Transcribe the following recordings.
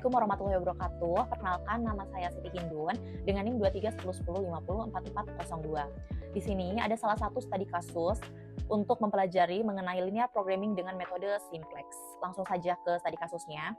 Assalamualaikum warahmatullahi wabarakatuh. Perkenalkan, nama saya Siti Hindun dengan NIM 231010504402. Di sini ada salah satu studi kasus untuk mempelajari mengenai linear programming dengan metode simplex. Langsung saja ke studi kasusnya.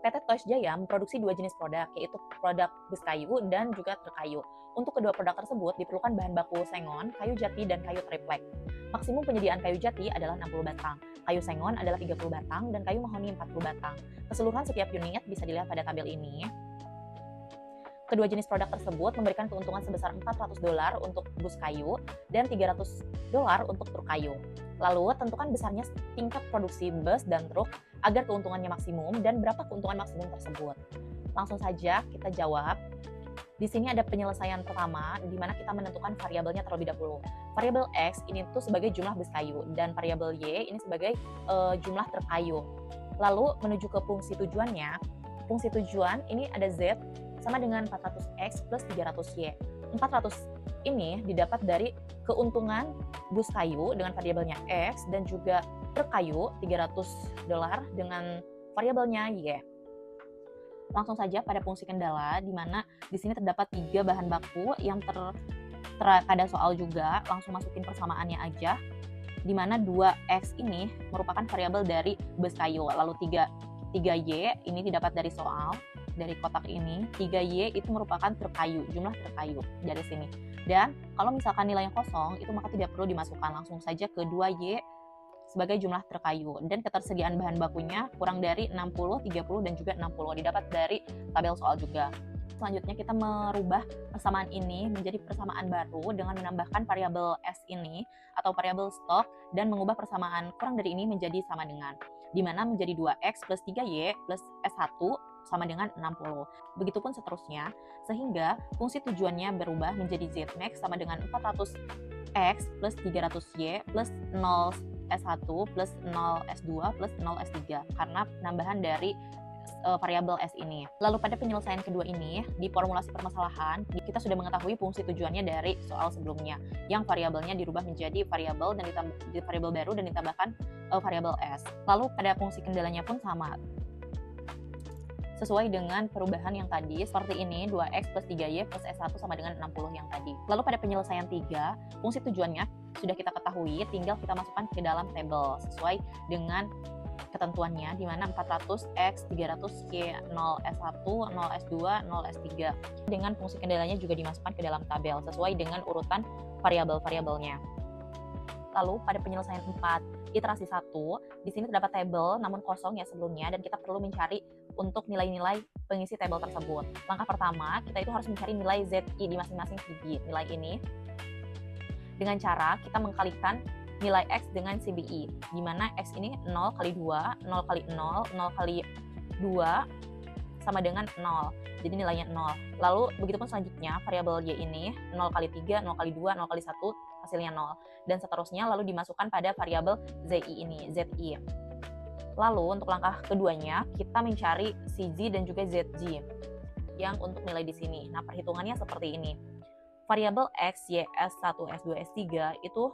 PT Toys Jaya memproduksi dua jenis produk, yaitu produk bus kayu dan juga truk kayu. Untuk kedua produk tersebut diperlukan bahan baku sengon, kayu jati, dan kayu triplek. Maksimum penyediaan kayu jati adalah 60 batang, kayu sengon adalah 30 batang, dan kayu mahoni 40 batang. Keseluruhan setiap unit bisa dilihat pada tabel ini. Kedua jenis produk tersebut memberikan keuntungan sebesar $400 untuk bus kayu dan $300 untuk truk kayu. Lalu, tentukan besarnya tingkat produksi bus dan truk agar keuntungannya maksimum dan berapa keuntungan maksimum tersebut. Langsung saja kita jawab. Di sini ada penyelesaian pertama, di mana kita menentukan variabelnya terlebih dahulu. Variabel X ini tuh sebagai jumlah bus kayu, dan variabel Y ini sebagai jumlah truk kayu. Lalu, menuju ke fungsi tujuannya. Fungsi tujuan ini ada Z sama dengan 400X plus 300Y. 400 ini didapat dari keuntungan bus kayu dengan variabelnya X dan juga truk kayu $300 dengan variabelnya Y. Langsung saja pada fungsi kendala, di mana di sini terdapat 3 bahan baku yang ada soal juga. Langsung masukin persamaannya aja, di mana 2X ini merupakan variabel dari bus kayu, lalu 3Y ini didapat dari soal, dari kotak ini. 3Y itu merupakan truk kayu, jumlah truk kayu dari sini. Dan kalau misalkan nilainya kosong, itu maka tidak perlu dimasukkan, langsung saja ke 2Y sebagai jumlah truk kayu. Dan ketersediaan bahan bakunya kurang dari 60, 30, dan juga 60, didapat dari tabel soal juga. Selanjutnya kita merubah persamaan ini menjadi persamaan baru dengan menambahkan variabel S ini atau variabel stok dan mengubah persamaan kurang dari ini menjadi sama dengan, di mana menjadi 2X plus 3Y plus S1 sama dengan 60. Begitupun seterusnya, sehingga fungsi tujuannya berubah menjadi Zmax sama dengan 400X plus 300Y plus 0 S1 plus 0 S2 plus 0 S3 karena penambahan dari variabel S ini. Lalu pada penyelesaian kedua ini, di formulasi permasalahan, kita sudah mengetahui fungsi tujuannya dari soal sebelumnya, yang variabelnya dirubah menjadi variabel dan variabel baru dan ditambahkan variabel S. Lalu pada fungsi kendalanya pun sama, sesuai dengan perubahan yang tadi, seperti ini, 2X plus 3Y plus S1 sama dengan 60 yang tadi. Lalu pada penyelesaian 3, fungsi tujuannya sudah kita ketahui, tinggal kita masukkan ke dalam tabel, sesuai dengan ketentuannya, di mana 400X, 300Y, 0 S1, 0 S2, 0 S3. Dengan fungsi kendalanya juga dimasukkan ke dalam tabel, sesuai dengan urutan variabel-variabelnya. Lalu pada penyelesaian 4, iterasi 1, di sini terdapat tabel namun kosong ya sebelumnya, dan kita perlu mencari untuk nilai-nilai pengisi tabel tersebut. Langkah pertama, kita itu harus mencari nilai ZI di masing-masing segi nilai ini dengan cara kita mengkalikan nilai X dengan CBI, di mana X ini 0 kali 2, 0 kali 0, 0 kali 2 sama dengan 0. Jadi nilainya 0. Lalu begitupun selanjutnya, variabel Y ini 0 kali 3, 0 kali 2, 0 kali 1, hasilnya 0. Dan seterusnya lalu dimasukkan pada variabel ZI ini, ZI. Lalu untuk langkah keduanya, kita mencari CZ dan juga ZG yang untuk nilai di sini. Nah, perhitungannya seperti ini. Variabel X, Y, S1, S2, S3 itu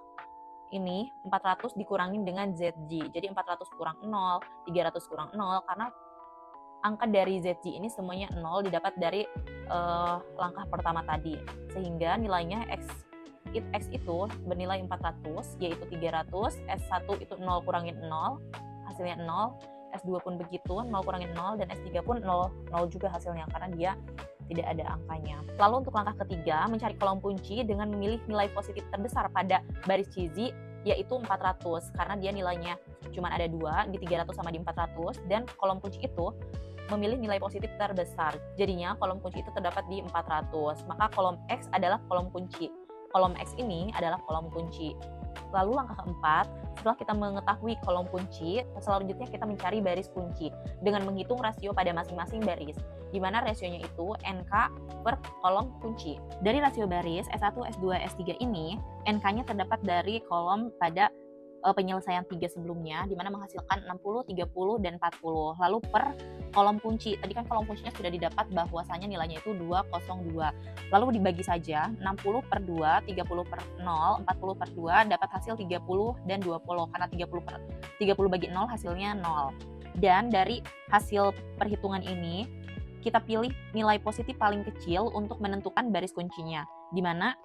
ini 400 dikurangi dengan ZG. Jadi 400 kurang 0, 300 kurang 0, karena angka dari ZG ini semuanya 0 didapat dari langkah pertama tadi. Sehingga nilainya X itu bernilai 400, yaitu 300, S1 itu 0 kurangin 0, hasilnya 0, S2 pun begitu, 0 kurangin 0, dan S3 pun 0 juga hasilnya karena dia tidak ada angkanya. Lalu untuk langkah ketiga, mencari kolom kunci dengan memilih nilai positif terbesar pada baris CZ, yaitu 400, karena dia nilainya cuma ada 2, di 300 sama di 400, dan kolom kunci itu memilih nilai positif terbesar. Jadinya kolom kunci itu terdapat di 400, maka kolom X adalah kolom kunci. Kolom X ini adalah kolom kunci. Lalu langkah keempat, setelah kita mengetahui kolom kunci, selanjutnya kita mencari baris kunci dengan menghitung rasio pada masing-masing baris, di mana rasionya itu NK per kolom kunci. Dari rasio baris S1, S2, S3 ini, NK-nya terdapat dari kolom pada penyelesaian 3 sebelumnya, di mana menghasilkan 60, 30, dan 40. Lalu per kolom kunci, tadi kan kolom kuncinya sudah didapat bahwasanya nilainya itu 202. Lalu dibagi saja, 60 per 2, 30 per 0, 40 per 2, dapat hasil 30 dan 20, karena 30 bagi 0 hasilnya 0. Dan dari hasil perhitungan ini, kita pilih nilai positif paling kecil untuk menentukan baris kuncinya, di mana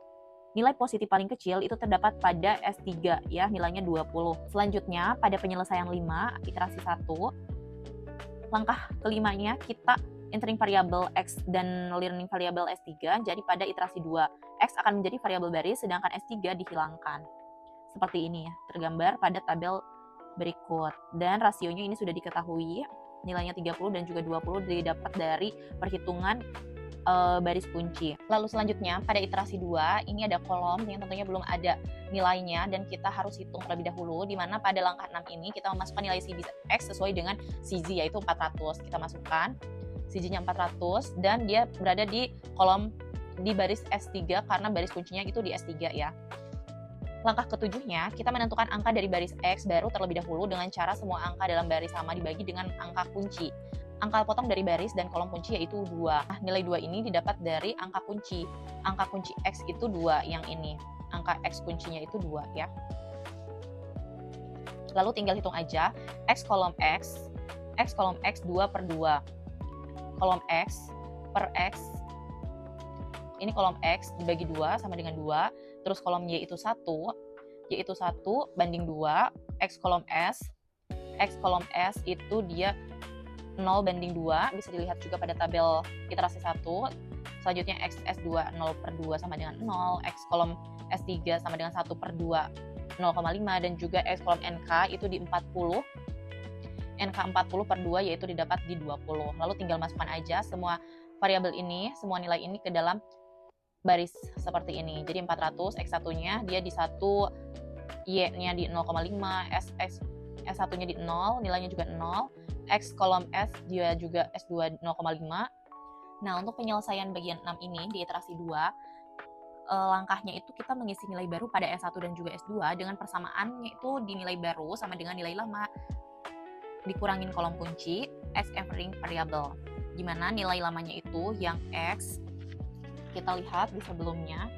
nilai positif paling kecil itu terdapat pada S3 ya, nilainya 20. Selanjutnya pada penyelesaian 5, iterasi 1, langkah kelimanya kita entering variabel X dan learning variabel S3, jadi pada iterasi 2, X akan menjadi variabel baris sedangkan S3 dihilangkan. Seperti ini ya, tergambar pada tabel berikut. Dan rasionya ini sudah diketahui, nilainya 30 dan juga 20 didapat dari perhitungan baris kunci. Lalu selanjutnya pada iterasi 2 ini ada kolom yang tentunya belum ada nilainya dan kita harus hitung terlebih dahulu, di mana pada langkah 6 ini kita memasukkan nilai CB X sesuai dengan CZ yaitu 400. Kita masukkan CZ-nya 400 dan dia berada di kolom di baris S3 karena baris kuncinya itu di S3 ya. Langkah ketujuhnya, kita menentukan angka dari baris X baru terlebih dahulu dengan cara semua angka dalam baris sama dibagi dengan angka kunci. Angka potong dari baris dan kolom kunci yaitu 2. Nah, nilai 2 ini didapat dari angka kunci. Angka kunci X itu 2 yang ini. Angka X kuncinya itu 2 ya. Lalu tinggal hitung aja X kolom X 2 per 2. Kolom X per X. Ini kolom X dibagi 2 sama dengan 2. Terus kolom Y itu 1 banding 2, X kolom S itu dia 0 banding 2, bisa dilihat juga pada tabel iterasi 1. Selanjutnya X S2 0 per 2 sama dengan 0, X kolom S3 sama dengan 1 per 2, 0,5, dan juga X kolom NK itu di 40, NK 40 per 2 yaitu didapat di 20. Lalu tinggal masukkan aja semua variabel ini, semua nilai ini ke dalam baris seperti ini. Jadi 400, X1-nya dia di 1, Y-nya di 0,5, S1-nya di 0, nilainya juga 0, X kolom S dia juga S2 0,5. Nah, untuk penyelesaian bagian 6 ini di iterasi 2, langkahnya itu kita mengisi nilai baru pada S1 dan juga S2 dengan persamaannya itu di nilai baru sama dengan nilai lama. Dikurangin kolom kunci, X entering variable. Dimana nilai lamanya itu yang X, kita lihat di sebelumnya,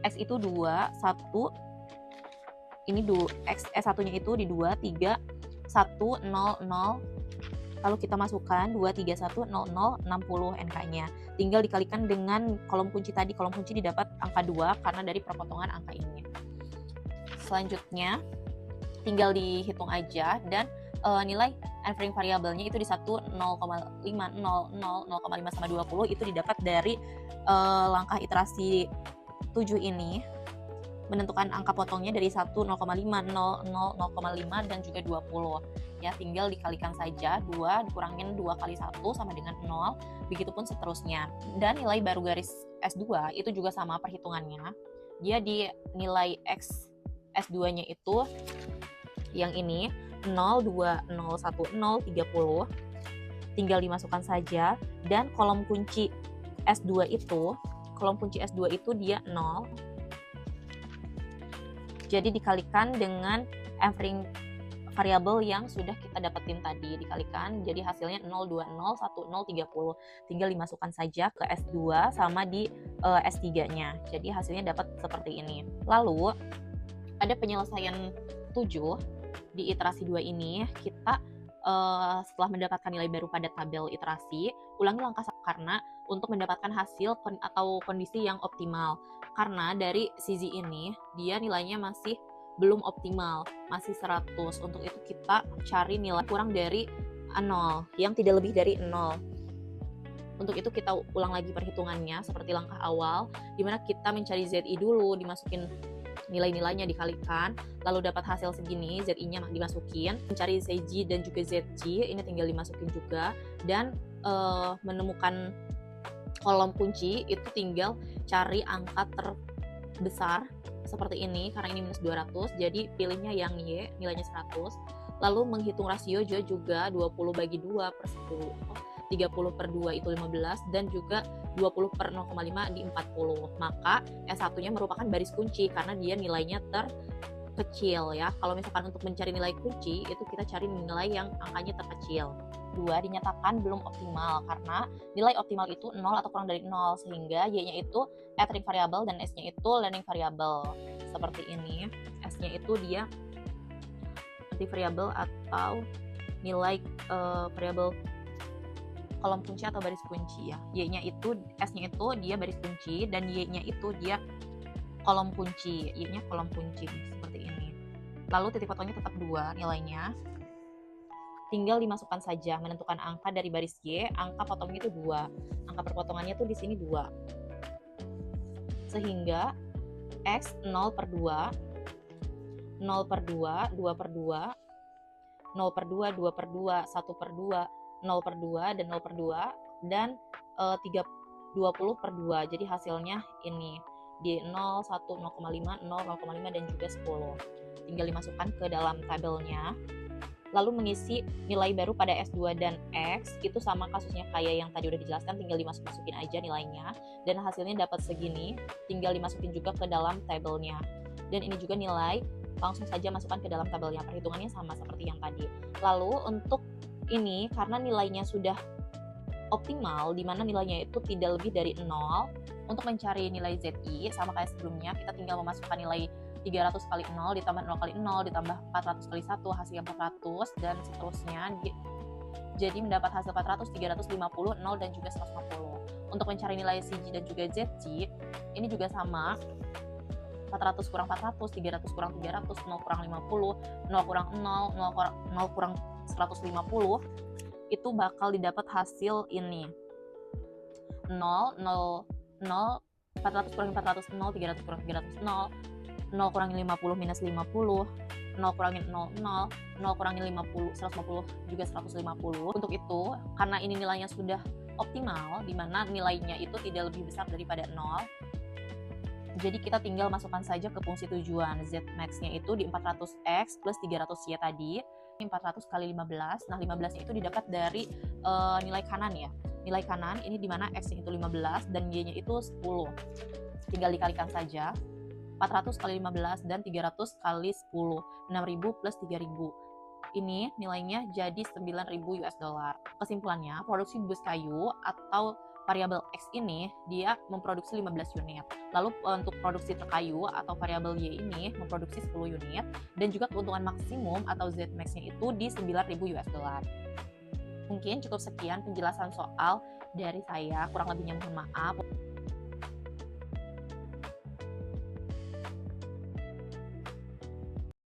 X itu 2, 1, ini X S1-nya itu di 2, 3, 1, 0, 0, lalu kita masukkan 2, 3, 1, 0, 0, 60 NK-nya. Tinggal dikalikan dengan kolom kunci tadi, kolom kunci didapat angka 2 karena dari perpotongan angka ini. Selanjutnya, tinggal dihitung aja dan nilai entering variabelnya itu di 1, 0,5, 0, 0, 0,5 sama 20 itu didapat dari langkah iterasi 7 ini, menentukan angka potongnya dari 1, 0,5, 0, 0, 0,5 dan juga 20 ya. Tinggal dikalikan saja, 2 dikurangin 2 kali 1 sama dengan 0, begitupun seterusnya. Dan nilai baru garis S2 itu juga sama perhitungannya, dia di nilai X S2-nya itu yang ini 0, 2, 0, 1, 0, 30, tinggal dimasukkan saja. Dan kolom kunci S2 itu dia 0, jadi dikalikan dengan entering variabel yang sudah kita dapetin tadi, dikalikan jadi hasilnya 0, 2, 0, 1, 0, 30, tinggal dimasukkan saja ke S2 sama di S3-nya, jadi hasilnya dapat seperti ini. Lalu pada penyelesaian 7 di iterasi 2 ini, kita setelah mendapatkan nilai baru pada tabel iterasi, ulangi langkah karena untuk mendapatkan hasil atau kondisi yang optimal. Karena dari CZ ini, dia nilainya masih belum optimal, masih 100. Untuk itu kita cari nilai kurang dari 0, yang tidak lebih dari 0. Untuk itu kita ulang lagi perhitungannya seperti langkah awal, di mana kita mencari ZI dulu, dimasukin nilai-nilainya dikalikan, lalu dapat hasil segini, ZI-nya dimasukin, mencari ZG dan juga ZG, ini tinggal dimasukin juga, dan menemukan kolom kunci itu tinggal cari angka terbesar seperti ini, karena ini minus 200, jadi pilihnya yang Y, nilainya 100, lalu menghitung rasio juga 20 bagi 2 per 10, 30 per 2 itu 15, dan juga 20 per 0,5 di 40. Maka S1-nya merupakan baris kunci karena dia nilainya terkecil ya. Kalau misalkan untuk mencari nilai kunci, itu kita cari nilai yang angkanya terkecil. 2 dinyatakan belum optimal karena nilai optimal itu 0 atau kurang dari 0, sehingga Y-nya itu entering variable dan S-nya itu learning variable. Seperti ini, S-nya itu dia entering variable atau nilai variable kolom kunci atau baris kunci ya. Y-nya itu, S-nya itu dia baris kunci, dan Y-nya itu dia kolom kunci. Y-nya kolom kunci seperti ini. Lalu titik fotonya tetap 2 nilainya. Tinggal dimasukkan saja, menentukan angka dari baris Y, angka potongnya itu 2. Angka perpotongannya tuh di sini 2. Sehingga X 0/2, 0/2, 2/2, 0/2, 2/2, 1/2, 0/2, dan 0/2, dan 20/2. Jadi hasilnya ini di 0, 1, 0,5, 0, 0,5, dan juga 10. Tinggal dimasukkan ke dalam tabelnya. Lalu mengisi nilai baru pada S2 dan X, itu sama kasusnya kayak yang tadi udah dijelaskan, tinggal dimasukin aja nilainya, dan hasilnya dapat segini, tinggal dimasukin juga ke dalam tabelnya. Dan ini juga nilai, langsung saja masukkan ke dalam tabelnya, perhitungannya sama seperti yang tadi. Lalu untuk ini, karena nilainya sudah optimal, di mana nilainya itu tidak lebih dari 0, untuk mencari nilai ZI, sama kayak sebelumnya, kita tinggal memasukkan nilai 300 kali 0 ditambah 0 kali 0 ditambah 400 kali 1 hasilnya 400, dan seterusnya. Jadi mendapat hasil 400, 350, 0, dan juga 150. Untuk mencari nilai CG dan juga ZG, ini juga sama, 400 kurang 400, 300 kurang 300, 0 kurang 50, 0 kurang 0, 0 kurang 150, itu bakal didapat hasil ini 0, 0, 0, 400 kurang 400, 0, 300 kurang 300, 0, 0 kurangi 50 minus 50, 0 kurangi 0, 0, 0 kurangi 50, 150, juga 150. Untuk itu, karena ini nilainya sudah optimal, di mana nilainya itu tidak lebih besar daripada 0, jadi kita tinggal masukkan saja ke fungsi tujuan. Z max-nya itu di 400X plus 300Y tadi, 400 kali 15, nah 15-nya itu didapat dari nilai kanan ya. Nilai kanan ini di mana X-nya itu 15 dan Y-nya itu 10. Tinggal dikalikan saja. 400 kali 15 dan 300 kali 10, 6.000 plus 3.000. Ini nilainya jadi 9.000 US dollar. Kesimpulannya, produksi bus kayu atau variabel X ini dia memproduksi 15 unit. Lalu untuk produksi terkayu atau variabel Y ini memproduksi 10 unit, dan juga keuntungan maksimum atau Z max-nya itu di 9.000 US dollar. Mungkin cukup sekian penjelasan soal dari saya, kurang lebihnya mohon maaf.